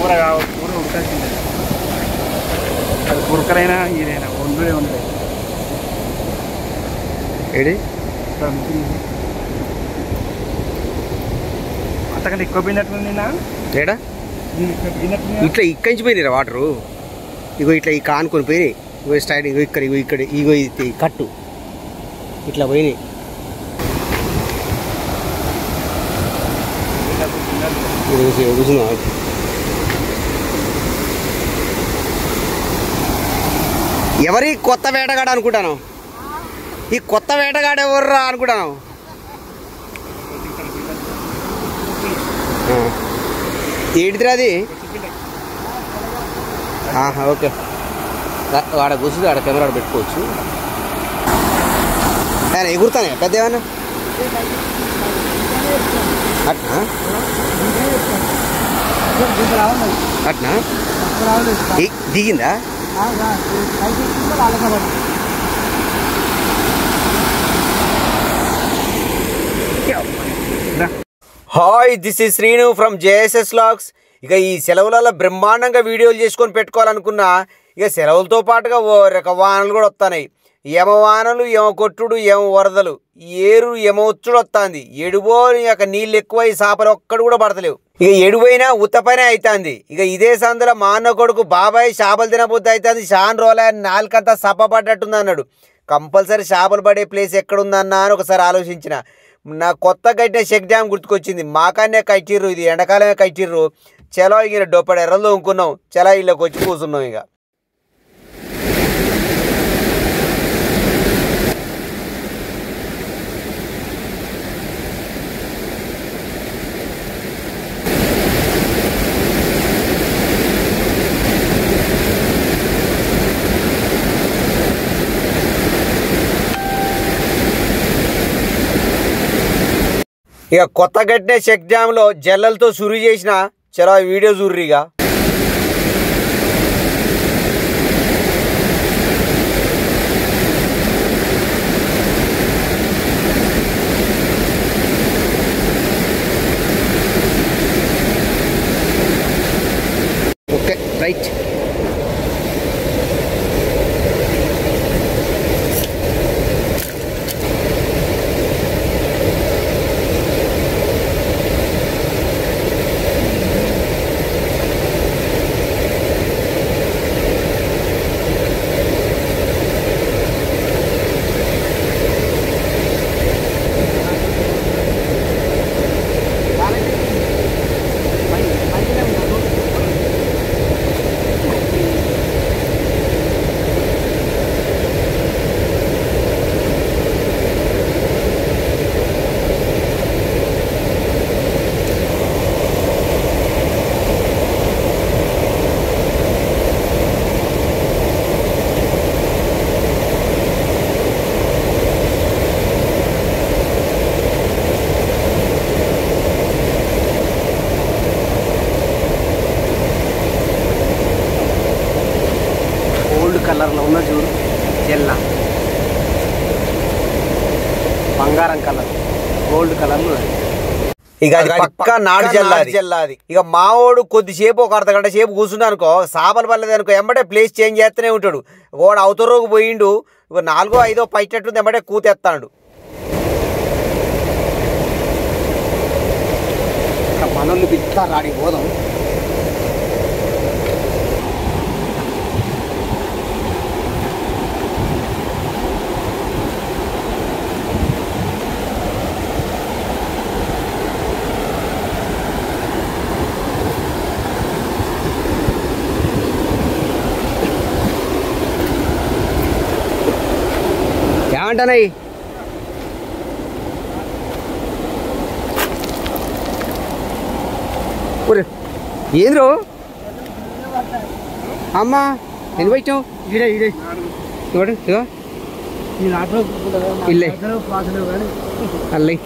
కూర కూర ఉడకాల్సిందే. అది కురకలైనా ఇదైనా వండులే ఉండలేదు. ఏడి అంతకంటే ఎక్కువ పోయినట్టుంది నిన్న. ఏడా ఇట్లా ఇక్కడి పోయినారా వాటరు? ఇగో ఇట్లా ఈ కానుకొని పోయినాయి. ఇగో స్టైల్ ఇగో ఇక్కడ ఇగో ఇక్కడ ఇగో ఇది కట్టు ఇట్లా పోయినాయి. కూర్చున్నా ఎవరి కొత్త వేటగాడు అనుకుంటాను. ఈ కొత్త వేటగాడు ఎవర్రా అనుకుంటాను. ఏంటిదిరా అది? ఓకే ఆడ కూర్చుంది. ఆడ కెమెరా పెట్టుకోవచ్చు. ఆయన ఎగురుతానే పెద్ద ఏమన్నా అట్నా అట్నా దిగిందా? Hi, this is Sreenu from JSS Vlogs. ఇక ఈ సెలవులలో బ్రహ్మాండంగా వీడియోలు చేసుకొని పెట్టుకోవాలనుకున్నా. ఇక సెలవులతో పాటుగా రక వానలు కూడా వస్తున్నాయి. ఏమ వానలు, ఏమ కొట్టుడు, ఏమ వరదలు, ఏరు ఏమ వచ్చుడు వస్తుంది. ఎడుబో ఇక నీళ్ళు ఎక్కువ, ఈ చేపలు ఒక్కడు కూడా పడతలేవు. ఇక ఎడువైనా ఉత్తపైన అవుతుంది. ఇక ఇదే సందులో మా అన్న కొడుకు బాబాయ్ చేపలు తినబుద్ధి అవుతుంది. షాన్ రోలా నాలుకంతా సప్పపడ్డట్టుంది అన్నాడు. కంపల్సరీ చేపలు పడే ప్లేస్ ఎక్కడుందన్నా అని ఒకసారి ఆలోచించిన. నా కొత్త కట్టిన చెక్ డ్యామ్ గుర్తుకొచ్చింది. మాకాన్నే కట్టిర్రు, ఇది ఎండాకాలమే కట్టిర్రు. చలో ఇక డొప్పడు ఎర్రలు తోముకున్నాం. చలో ఇళ్ళకి వచ్చి కూర్చున్నాం. ఇక ఇక కొత్త కట్టిన చెక్ డ్యామ్లో జల్లలతో సురు చేసిన. చలో వీడియో చూర్రిగా. Okay right. కలర్లో ఉన్న చూడు జెల్ల, బంగారం కలర్, గోల్డ్ కలర్లో. ఇక అది పక్కా నాడు జల్లాది. ఇక మావోడు కొద్దిసేపు ఒక అర్ధగంట సేపు కూర్చున్నా అనుకో, చేపలు పడలేదు అనుకో, ఎంబటే ప్లేస్ చేంజ్ చేస్తూనే ఉంటాడు. వాడు అవతరోకు పోయిండు. ఇక 4, 5 పైటట్టుంది, ఎంబటే కూతెత్తాడు. మనోళ్ళు పిత్తా రాడి పోదాం. ఏమంటానయ్యి? ఏంద్రో అమ్మా ఎన్ని పెట్టావు? చూడు ఇల్లే అల్లే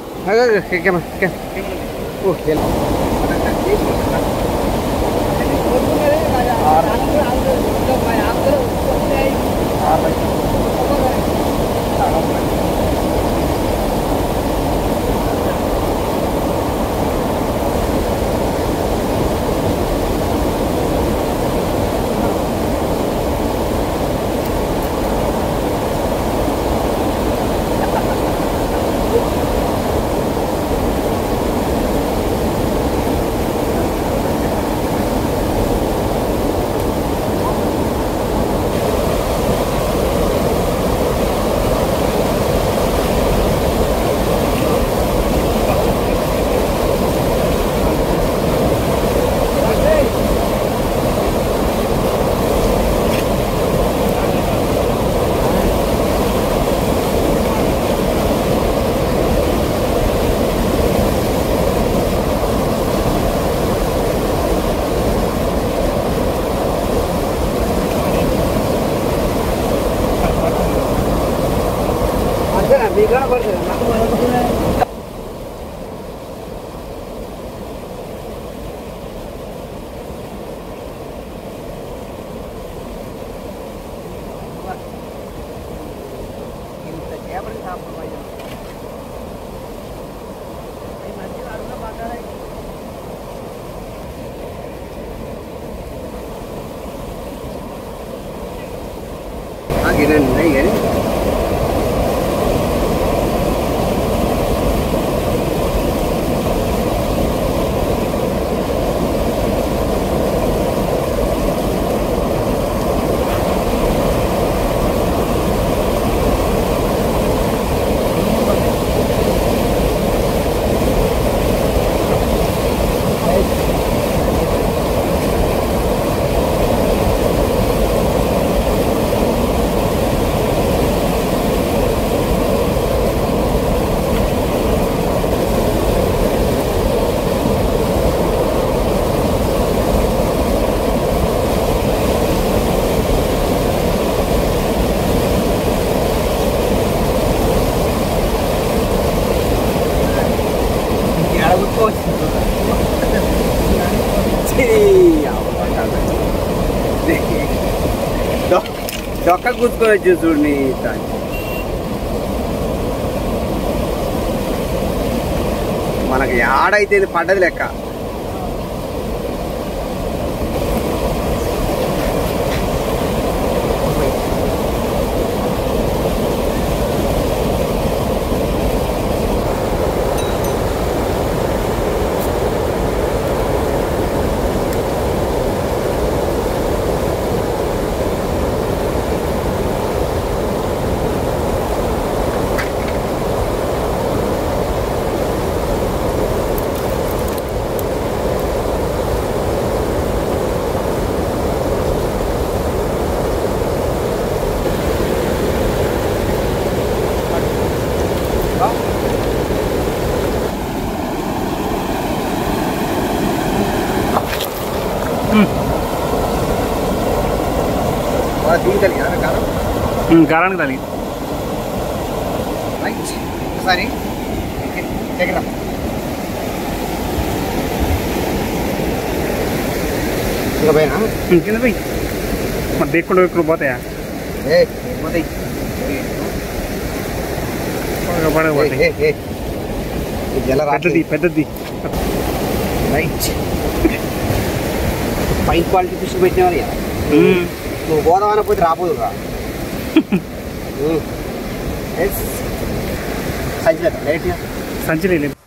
नहीं है डॉक्टर కూర్చుకోవచ్చు చూడండి మనకి ఆడైతే పడ్డది లెక్క గారానికి తల్లి సరే కింద పోయి మరి దేక్కుండా ఇక్కడ పోతాయా పెద్దది పెద్దది రైట్ ఫైన్ క్వాలిటీ ఫిష్ పెట్టినవారు నువ్వు గోదావరి పోతే రాబోదురా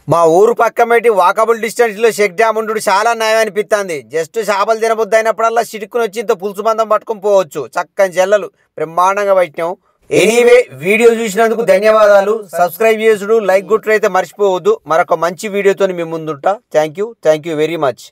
మా ఊరు పక్కమేటి వాకబుల్ డిస్టెన్స్ లో చెక్ డ్యామ్ ఉండు చాలా న్యాయం అనిపిస్తుంది జస్ట్ చేపలు తినబుద్ది అయినప్పుడల్లా చిరుక్కుని వచ్చి ఇంత పులుసు మందం పట్టుకొని పోవచ్చు చక్కని చెల్లలు బ్రహ్మాండంగా పట్టినాం ఎనీవే వీడియో చూసినందుకు ధన్యవాదాలు సబ్స్క్రైబ్ చేసుడు లైక్ గుట్టు అయితే మర్చిపోవద్దు మరొక మంచి వీడియోతో మీ ముందుంటా థ్యాంక్ యూ వెరీ మచ్